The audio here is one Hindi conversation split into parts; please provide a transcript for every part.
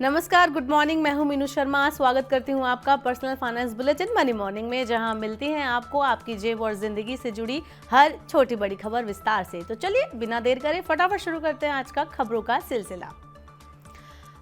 नमस्कार, गुड मॉर्निंग। मैं हूं मीनू शर्मा। स्वागत करती हूं आपका personal finance bulletin money morning में, जहां मिलती हैं आपको आपकी जेब और जिंदगी से जुड़ी हर छोटी बड़ी खबर विस्तार से। तो चलिए बिना देर करे फटाफट शुरू करते हैं आज का खबरों का सिलसिला।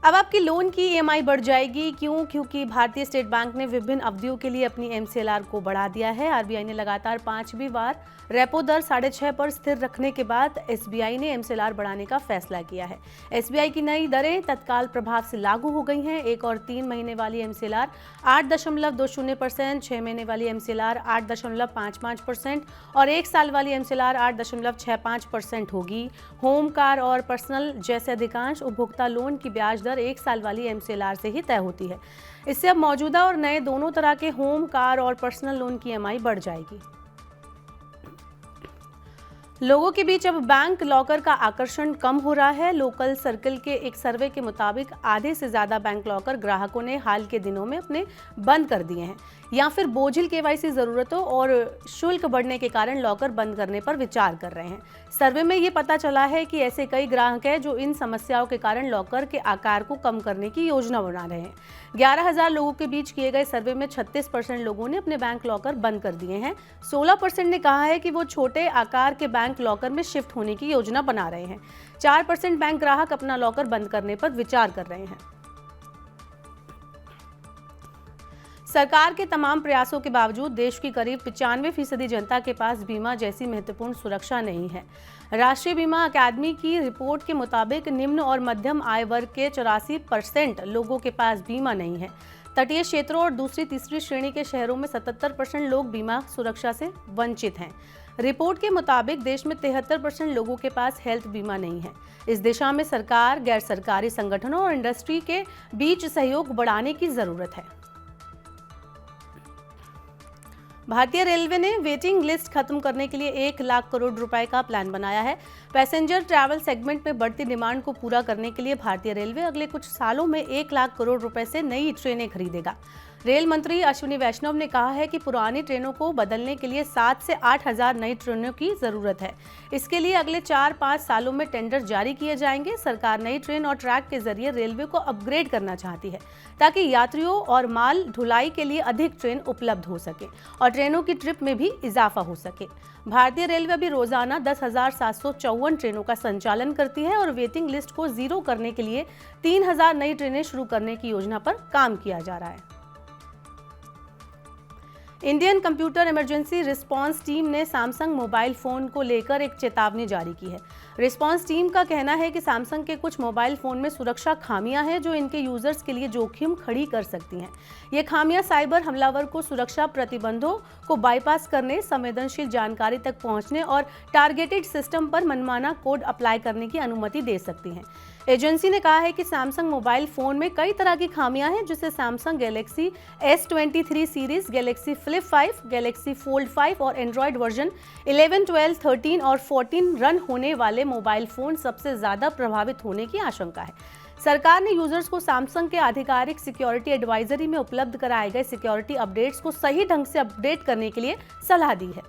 अब आपकी लोन की ईएमआई बढ़ जाएगी। क्यों? क्योंकि भारतीय स्टेट बैंक ने विभिन्न अवधियों के लिए अपनी एमसीएलआर को बढ़ा दिया है। आरबीआई ने लगातार 5वीं बार रेपो दर 6.5 पर स्थिर रखने के बाद एसबीआई ने एमसीएलआर बढ़ाने का फैसला किया है। एसबीआई की नई दरें तत्काल प्रभाव से लागू हो गई हैं। 1 और 3 महीने वाली एमसीएलआर 8.20%, 6 महीने वाली एमसीएलआर 8.55% और 1 साल वाली एमसीएलआर 8.65% होगी। होम, कार और पर्सनल जैसे अधिकांश उपभोक्ता लोन की ब्याज दर 1 साल वाली एमसीएलआर से ही तय होती है। इससे अब मौजूदा और नए दोनों तरह के होम, कार और पर्सनल लोन की ईएमआई बढ़ जाएगी। लोगों के बीच अब बैंक लॉकर का आकर्षण कम हो रहा है। लोकल सर्किल के एक सर्वे के मुताबिक आधे से ज्यादा बैंक लॉकर ग्राहकों ने हाल के दिनों में अपने बंद कर दिए हैं या फिर बोझिल केवाईसी जरूरतों और शुल्क बढ़ने के कारण लॉकर बंद करने पर विचार कर रहे हैं। सर्वे में ये पता चला है कि ऐसे कई ग्राहक हैं जो इन समस्याओं के कारण लॉकर के आकार को कम करने की योजना बना रहे हैं। 11,000 लोगों के बीच किए गए सर्वे में 36% लोगों ने अपने बैंक लॉकर बंद कर दिए हैं। 16% ने कहा है कि वो छोटे आकार के बैंक लॉकर में शिफ्ट होने की योजना बना रहे हैं। 4% बैंक ग्राहक अपना लॉकर बंद करने पर विचार कर रहे हैं। सरकार के तमाम प्रयासों के बावजूद देश की करीब 95% जनता के पास बीमा जैसी महत्वपूर्ण सुरक्षा नहीं है। राष्ट्रीय बीमा अकादमी की रिपोर्ट के मुताबिक निम्न और मध्यम आय वर्ग के 84% लोगों के पास बीमा नहीं है। तटीय क्षेत्रों और दूसरी तीसरी श्रेणी के शहरों में 77% लोग बीमा सुरक्षा से वंचित हैं। रिपोर्ट के मुताबिक देश में 73% लोगों के पास हेल्थ बीमा नहीं है। इस दिशा में सरकार, गैर सरकारी संगठनों और इंडस्ट्री के बीच सहयोग बढ़ाने की जरूरत है। भारतीय रेलवे ने वेटिंग लिस्ट खत्म करने के लिए 1 लाख करोड़ रुपए का प्लान बनाया है। पैसेंजर ट्रैवल सेगमेंट में बढ़ती डिमांड को पूरा करने के लिए भारतीय रेलवे अगले कुछ सालों में 1 लाख करोड़ रुपए से नई ट्रेनें खरीदेगा। रेल मंत्री अश्विनी वैष्णव ने कहा है कि पुरानी ट्रेनों को बदलने के लिए 7 से 8 हजार नई ट्रेनों की जरूरत है। इसके लिए अगले 4-5 सालों में टेंडर जारी किए जाएंगे। सरकार नई ट्रेन और ट्रैक के जरिए रेलवे को अपग्रेड करना चाहती है ताकि यात्रियों और माल ढुलाई के लिए अधिक ट्रेन उपलब्ध हो सके और ट्रेनों की ट्रिप में भी इजाफा हो सके। भारतीय रेलवे अभी रोजाना 10,754 ट्रेनों का संचालन करती है और वेटिंग लिस्ट को जीरो करने के लिए 3,000 नई ट्रेनें शुरू करने की योजना पर काम किया जा रहा है। Indian computer emergency response team ने सैमसंग मोबाइल फोन को लेकर एक चेतावनी जारी की है। रिस्पांस टीम का कहना है कि सैमसंग के कुछ मोबाइल फोन में सुरक्षा खामियां हैं जो इनके यूजर्स के लिए जोखिम खड़ी कर सकती हैं। ये खामियां साइबर हमलावर को सुरक्षा प्रतिबंधों को बाईपास करने, संवेदनशील जानकारी तक पहुंचने और टारगेटेड सिस्टम पर मनमाना कोड अप्लाई करने की अनुमति दे सकती हैं। एजेंसी ने कहा है कि सैमसंग मोबाइल फोन में कई तरह की खामियां हैं, जिससे Samsung Galaxy S23 series, Galaxy flip 5, Galaxy fold 5 और एंड्रॉयड वर्जन 11, 12, 13 और 14 रन होने वाले मोबाइल फोन सबसे ज्यादा प्रभावित होने की आशंका है। सरकार ने यूजर्स को सैमसंग के आधिकारिक सिक्योरिटी एडवाइजरी में उपलब्ध कराए गए सिक्योरिटी अपडेट्स को सही ढंग से अपडेट करने के लिए सलाह दी है।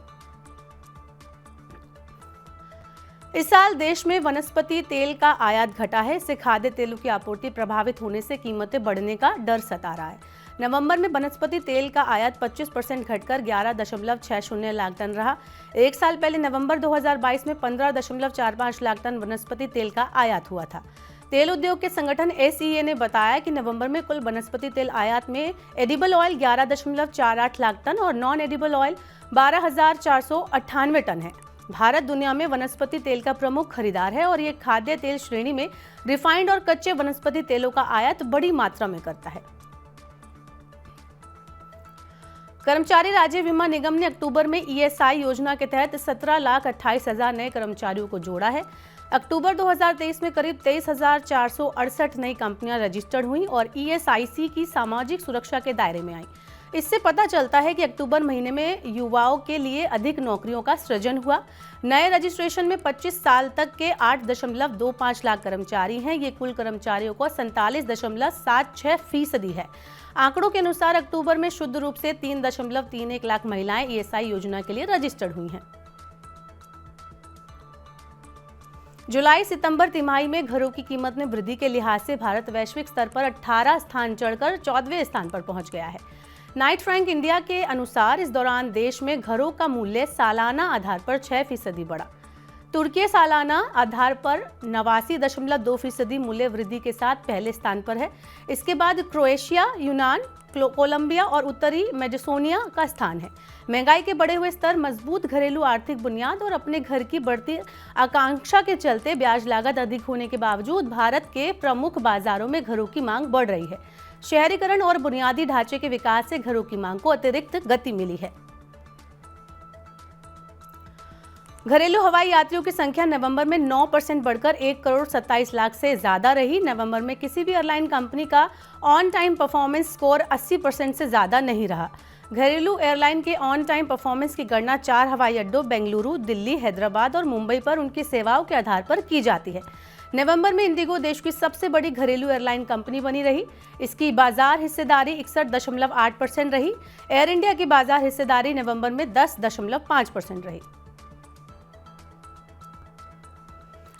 इस साल देश में वनस्पति तेल का आयात घटा है। इससे खाद्य तेलों की आपूर्ति प्रभावित होने से कीमतें बढ़ने का डर सता रहा है। नवंबर में वनस्पति तेल का आयात 25% घटकर 11.60 लाख टन रहा। एक साल पहले नवंबर 2022 में 15.45 लाख टन वनस्पति तेल का आयात हुआ था। तेल उद्योग के संगठन SEA ने बताया कि नवंबर में कुल वनस्पति तेल आयात में एडिबल ऑयल 11.48 लाख टन और नॉन एडिबल ऑयल 12,498 टन है। भारत दुनिया में वनस्पति तेल का प्रमुख खरीदार है और ये खाद्य तेल श्रेणी में रिफाइंड और कच्चे वनस्पति तेलों का आयात बड़ी मात्रा में करता है। कर्मचारी राज्य बीमा निगम ने अक्टूबर में ESI योजना के तहत 17,28,000 नए कर्मचारियों को जोड़ा है। अक्टूबर 2023 में करीब 23,468 नई कंपनियां रजिस्टर्ड हुई और ESIC की सामाजिक सुरक्षा के दायरे में आई। इससे पता चलता है कि अक्टूबर महीने में युवाओं के लिए अधिक नौकरियों का सृजन हुआ। नए रजिस्ट्रेशन में 25 साल तक के 8.25 लाख कर्मचारी हैं। ये कुल कर्मचारियों का 47.76% है। आंकड़ों के अनुसार अक्टूबर में शुद्ध रूप से 3.31 लाख महिलाएं ESI योजना के लिए रजिस्टर्ड हुई हैं। जुलाई सितंबर तिमाही में घरों की कीमत में वृद्धि के लिहाज से भारत वैश्विक स्तर पर 18 स्थान चढ़कर 14वें स्थान पर पहुंच गया है। नाइट फ्रैंक इंडिया के अनुसार इस दौरान देश में घरों का मूल्य सालाना आधार पर 6% बढ़ा। तुर्की सालाना आधार पर 89.2% मूल्य वृद्धि के साथ पहले स्थान पर है। इसके बाद क्रोएशिया, यूनान, कोलंबिया और उत्तरी मैसेडोनिया का स्थान है। महंगाई के बढ़े हुए स्तर, मजबूत घरेलू आर्थिक बुनियाद और अपने घर की बढ़ती आकांक्षा के चलते ब्याज लागत अधिक होने के बावजूद भारत के प्रमुख बाजारों में घरों की मांग बढ़ रही है। शहरीकरण और बुनियादी ढांचे के विकास से घरों की मांग को अतिरिक्त गति मिली है। घरेलू हवाई यात्रियों की संख्या नवंबर में 9% बढ़कर 1,27,00,000 से ज्यादा रही। नवंबर में किसी भी एयरलाइन कंपनी का ऑन टाइम परफॉर्मेंस स्कोर 80% से ज्यादा नहीं रहा। घरेलू एयरलाइन के ऑन टाइम परफॉर्मेंस की गणना 4 हवाई अड्डों बेंगलुरु, दिल्ली, हैदराबाद और मुंबई पर उनकी सेवाओं के आधार पर की जाती है। नवंबर में इंडिगो देश की सबसे बड़ी घरेलू एयरलाइन कंपनी बनी रही। इसकी बाजार हिस्सेदारी 61.8% रही। एयर इंडिया की बाजार हिस्सेदारी नवंबर में 10.5% रही।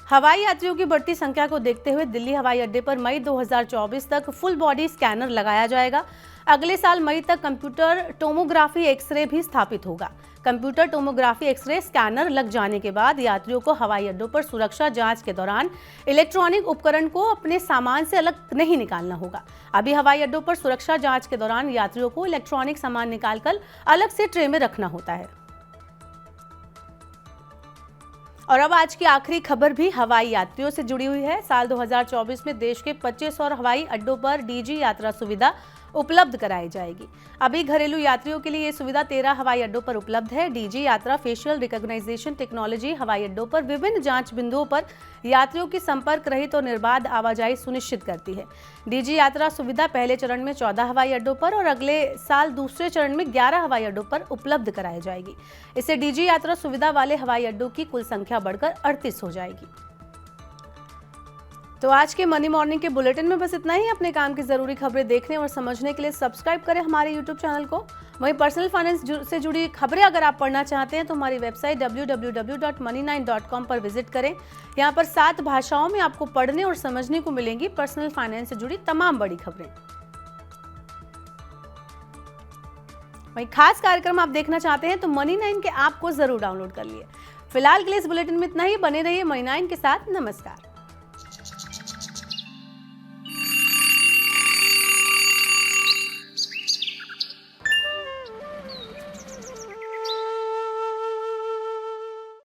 हवाई यात्रियों की बढ़ती संख्या को देखते हुए दिल्ली हवाई अड्डे पर मई 2024 तक फुल बॉडी स्कैनर लगाया जाएगा। अगले साल मई तक कंप्यूटर टोमोग्राफी एक्सरे भी स्थापित होगा। कंप्यूटर टोमोग्राफी एक्सरे स्कैनर लग जाने के बाद यात्रियों को हवाई अड्डों पर सुरक्षा जांच के दौरान इलेक्ट्रॉनिक उपकरण को अपने सामान से अलग नहीं निकालना होगा। अभी हवाई अड्डों पर सुरक्षा जांच के दौरान यात्रियों को इलेक्ट्रॉनिक सामान निकालकर अलग से ट्रे में रखना होता है। और अब आज की आखिरी खबर भी हवाई यात्रियों से जुड़ी हुई है। साल 2024 में देश के 25 और हवाई अड्डों पर डीजी यात्रा सुविधा उपलब्ध कराई जाएगी। अभी घरेलू यात्रियों के लिए ये सुविधा 13 हवाई अड्डों पर उपलब्ध है। डीजी यात्रा फेशियल रिकॉग्नाइजेशन टेक्नोलॉजी हवाई अड्डों पर विभिन्न जांच बिंदुओं पर यात्रियों की संपर्क रहित और निर्बाध आवाजाही सुनिश्चित करती है। डीजी यात्रा सुविधा पहले चरण में 14 हवाई अड्डों पर और अगले साल दूसरे चरण में 11 हवाई अड्डों पर उपलब्ध कराई जाएगी। इससे डीजी यात्रा सुविधा वाले हवाई अड्डों की कुल संख्या बढ़कर 38 हो जाएगी। तो आज के मनी मॉर्निंग के बुलेटिन में बस इतना ही। अपने काम की जरूरी खबरें देखने और समझने के लिए सब्सक्राइब करें हमारे यूट्यूब चैनल को। वहीं पर्सनल फाइनेंस से जुड़ी खबरें अगर आप पढ़ना चाहते हैं तो हमारी वेबसाइट www.money9.com पर विजिट करें। यहाँ पर 7 भाषाओं में आपको पढ़ने और समझने को मिलेंगी पर्सनल फाइनेंस से जुड़ी तमाम बड़ी खबरें। वहीं खास कार्यक्रम आप देखना चाहते हैं तो Money9 के ऐप को जरूर डाउनलोड कर लिए। फिलहाल के लिए इस बुलेटिन में इतना ही। बने रहिए Money9 के साथ। नमस्कार।